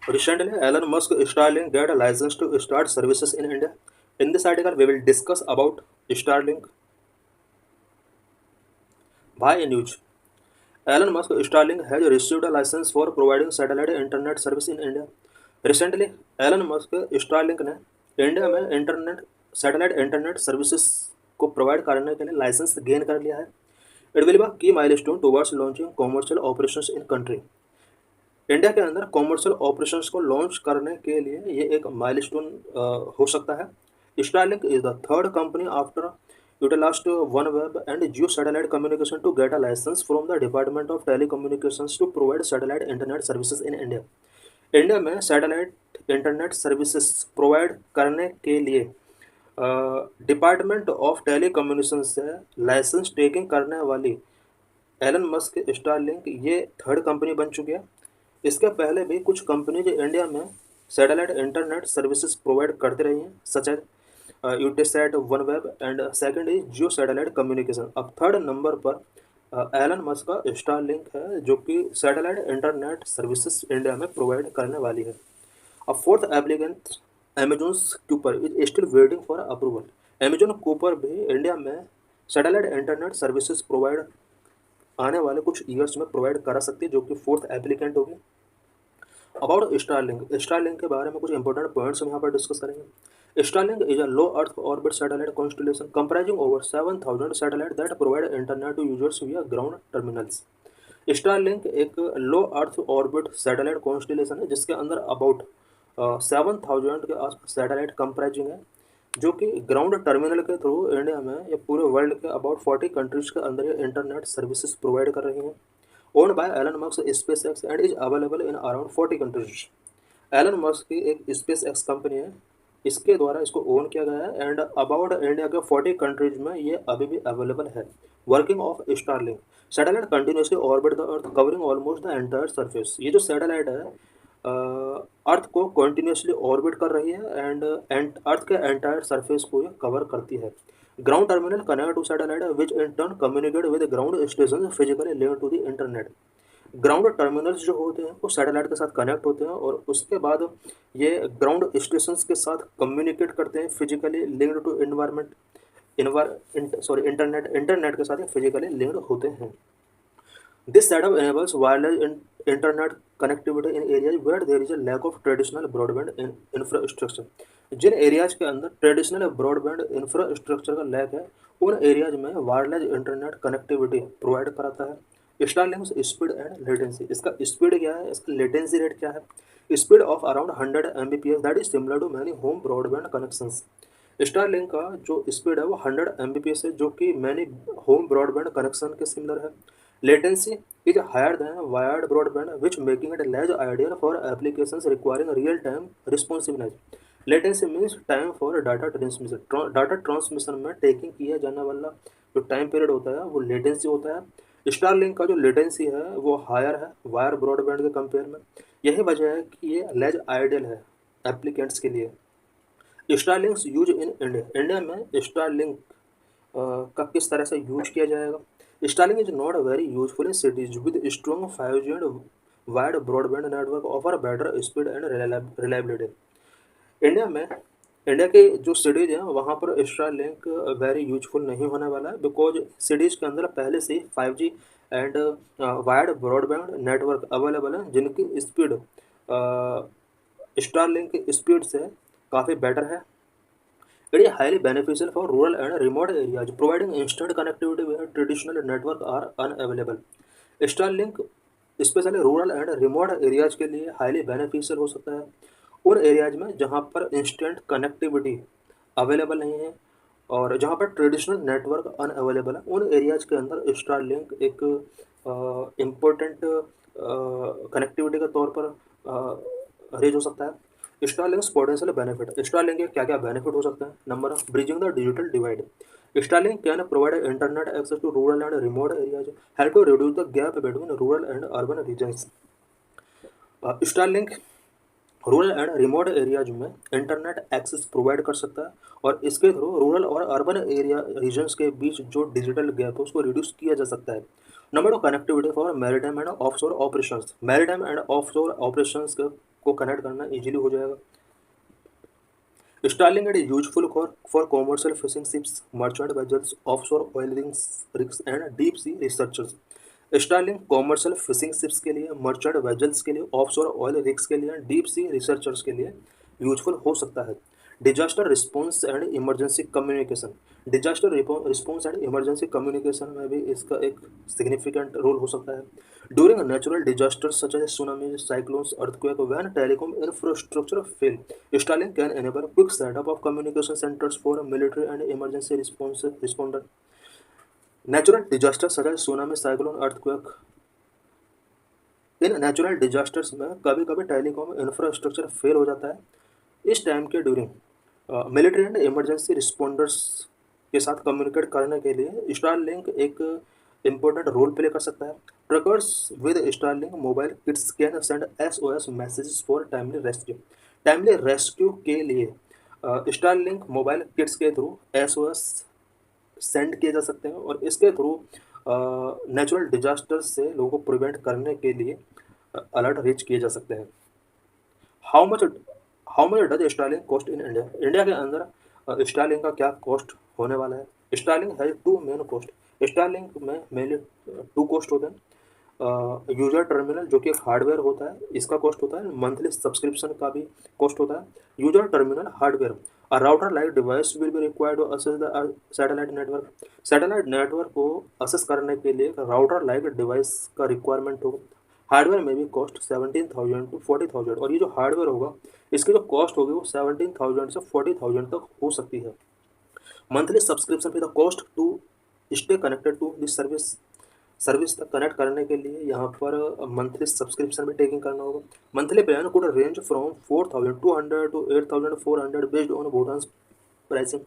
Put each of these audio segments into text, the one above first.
Recently, Elon Musk Starlink get a license to start services in India. In this article, we will discuss about Starlink. Why news? Elon Musk Starlink has received a license for providing satellite internet service in India. Recently, Elon Musk Starlink ने India में internet satellite internet services को provide करने के लिए licence gain कर लिया है. It will be a की milestone towards launching commercial operations in country. India के अंदर कॉमर्शियल ऑपरेशंस को लॉन्च करने के लिए ये एक माइलस्टोन हो सकता है. Starlink is the third company after utilized OneWeb and Geo satellite communication to get a license from the Department of Telecommunications to provide satellite internet services in India. India में satellite internet services provide करने के लिए department of telecommunication से licence taking करने वाली Elon Musk Starlink ये third company बन चुकी है. इसके पहले भी कुछ कंपनीज इंडिया में सैटेलाइट इंटरनेट सर्विसेज प्रोवाइड करते रही हैं, such as Eutelsat, OneWeb and second is Jio satellite communication. अब थर्ड नंबर पर एलन मस्क का स्टारलिंक है जो कि सैटेलाइट इंटरनेट सर्विसेज इंडिया में प्रोवाइड करने वाली है. अब fourth applicant Amazon Cooper is still waiting for approval. Amazon Cooper भी इंडिया में सैटेलाइट इंटरनेट सर्विसेज प्रोवाइड आने वाले कुछ ईयर्स में प्रोवाइड करा सकती है, जो कि फोर्थ एप्लीकेंट होगी. अबाउट स्टारलिंक के बारे में कुछ इंपॉर्टेंट पॉइंट्स हम यहाँ पर डिस्कस करेंगे. Starlink is a low Earth orbit satellite constellation comprising over 7,000 satellites that provide internet to users via ground terminals. Starlink एक लो अर्थ ऑर्बिट सैटेलाइट कॉन्स्टिलेशन है जिसके अंदर अबाउट 7,000 के आसपास सैटेलाइट कंप्राइजिंग है, जो कि ग्राउंड टर्मिनल के थ्रू इंडिया में या पूरे वर्ल्ड के अबाउट 40 कंट्रीज के अंदर ये इंटरनेट सर्विसेज प्रोवाइड कर रही हैं. Owned by Elon Musk SpaceX and is available in around 40 countries. Elon Musk की एक स्पेस एक्स कंपनी है, इसके द्वारा इसको ओन किया गया है एंड अबाउट इंडिया के 40 कंट्रीज में ये अभी भी अवेलेबल है. Working of Starlink satellite continuously orbit the earth covering almost the entire surface. ये जो सैटेलाइट है अर्थ को कंटिन्यूसली ऑर्बिट कर रही है एंड अर्थ के एंटायर सरफेस को ये कवर करती है. Ground terminal connect to satellite which in turn communicate with ground station physically link to the internet. Ground terminals जो होते हैं वो सैटेलाइट के साथ कनेक्ट होते हैं और उसके बाद ये ग्राउंड स्टेशंस के साथ कम्युनिकेट करते हैं फिजिकली लिंक्ड टू इंटरनेट के साथ फिजिकली लिंक्ड होते हैं. This setup enables wireless internet connectivity in areas where there is a lack of traditional broadband infrastructure. जिन एरियाज के अंदर ट्रेडिशनल ब्रॉडबैंड इंफ्रास्ट्रक्चर का लैक है उन एरियाज में वायरलेस इंटरनेट कनेक्टिविटी प्रोवाइड कराता है. Starlink speed and latency. इसका स्पीड क्या है, इसका लेटेंसी रेट क्या है? Speed of around 100 Mbps that is similar to many home broadband connections. Starlink का जो स्पीड है वो 100 Mbps है, जो कि मैनी होम ब्रॉडबैंड कनेक्शन के सिमिलर है. Latency is higher than wired broadband, which making it less ideal for applications requiring real-time responsiveness. Latency means time for data transmission. Data transmission में taking किया जाने वाला जो टाइम पीरियड होता है वो लेटेंसी होता है. स्टारलिंक का जो लेटेंसी है वो हायर है वायर ब्रॉडबैंड के कंपेयर में. यही वजह है कि ये लेस आइडियल है एप्लीकेंट्स के लिए. स्टारलिंक्स यूज इन इंडिया में स्टारलिंक का किस तरह से यूज किया जाएगा? Starlink is not very useful in cities with strong 5G and wide broadband network offer better speed and reliability. India के जो सिटीज़ हैं वहाँ पर स्टारलिंक वेरी यूजफुल नहीं होने वाला है बिकॉज सिटीज़ के अंदर पहले से 5G and wired broadband network available है जिनकी स्पीड स्टारलिंक की स्पीड से काफ़ी बेटर है. It is highly beneficial for rural and remote areas, providing instant connectivity where traditional networks are unavailable. Starlink specially rural and remote areas के लिए highly beneficial हो सकता है. उन एरियाज में जहाँ पर इंस्टेंट कनेक्टिविटी अवेलेबल नहीं है और जहाँ पर ट्रेडिशनल नेटवर्क अनअवेलेबल है उन एरियाज के अंदर स्टारलिंक एक इम्पोर्टेंट कनेक्टिविटी के तौर पर रेज हो सकता है. स्टारलिंक्स पोटेंशियल बेनिफिट. स्टारलिंक के क्या क्या बेनिफिट हो सकते हैं? Number of bridging the digital divide. Starlink can provide internet access to rural and remote areas, help to reduce the gap between rural and urban regions. Starlink rural and remote areas में internet access provide कर सकता है और इसके through rural और urban area regions के बीच जो digital gap है उसको रिड्यूस किया जा सकता है. Number of connectivity for maritime and offshore operations. Maritime and offshore operations को कनेक्ट करना ईजिली हो जाएगा। Starlink is useful for commercial fishing ships, merchant vessels, offshore oil rigs and deep sea researchers. Starlink commercial fishing ships के लिए, merchant vessels के लिए, offshore oil rigs के लिए, डीप सी रिसर्चर्स के लिए यूजफुल हो सकता है। Disaster response and emergency communication, disaster response and emergency communication में भी इसका एक सिग्निफिकेंट रोल हो सकता है। During natural disasters such as tsunami, cyclones, earthquake, when telecom infrastructure fail, Starlink can enable quick setup of communication centres for military and emergency response responder. Natural disaster such as tsunami, cyclone, earthquake, इन natural disasters में कभी कभी telecom infrastructure fail हो जाता है। इस time के during military and emergency responders के साथ कम्युनिकेट करने के लिए स्टारलिंक एक इम्पोर्टेंट रोल प्ले कर सकता है। Truckers with Starlink mobile kits can send SOS messages for timely rescue. Timely rescue के लिए स्टारलिंक मोबाइल किट्स के थ्रू SOS सेंड किए जा सकते हैं और इसके थ्रू नेचुरल डिजास्टर से लोगों को प्रिवेंट करने के लिए अलर्ट रीच किए जा सकते हैं। How much does Starlink cost in India, India के अंदर स्टारलिंक का क्या कॉस्ट होने वाला है। Starlink has two main cost, Starlink में मेनली टू कॉस्ट होते हैं। यूजर टर्मिनल जो कि एक हार्डवेयर होता है, इसका कॉस्ट होता है। मंथली सब्सक्रिप्शन का भी कॉस्ट होता है। User terminal hardware, a router like device will be required to access the satellite network. Satellite network को असेस करने के लिए राउटर लाइक डिवाइस का रिक्वायरमेंट होगा। हार्डवेयर में भी कॉस्ट 17,000 to 40,000, और ये जो हार्डवेयर होगा इसकी जो कॉस्ट होगी वो 17,000 से 40,000 तक हो सकती है। Monthly subscription pay the cost to stay connected to this service तक कनेक्ट करने के लिए यहाँ पर मंथली सब्सक्रिप्शन भी टेकिंग करना होगा। Monthly plan could range from 4,200 to 8,400 based on Bhutan pricing.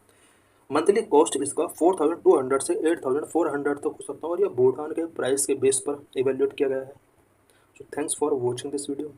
Monthly cost इसका 4,200 से 8,400 तक हो सकता है और यह भूटान के प्राइस के बेस पर इवेल्यूएट किया गया है। So thanks for watching this video.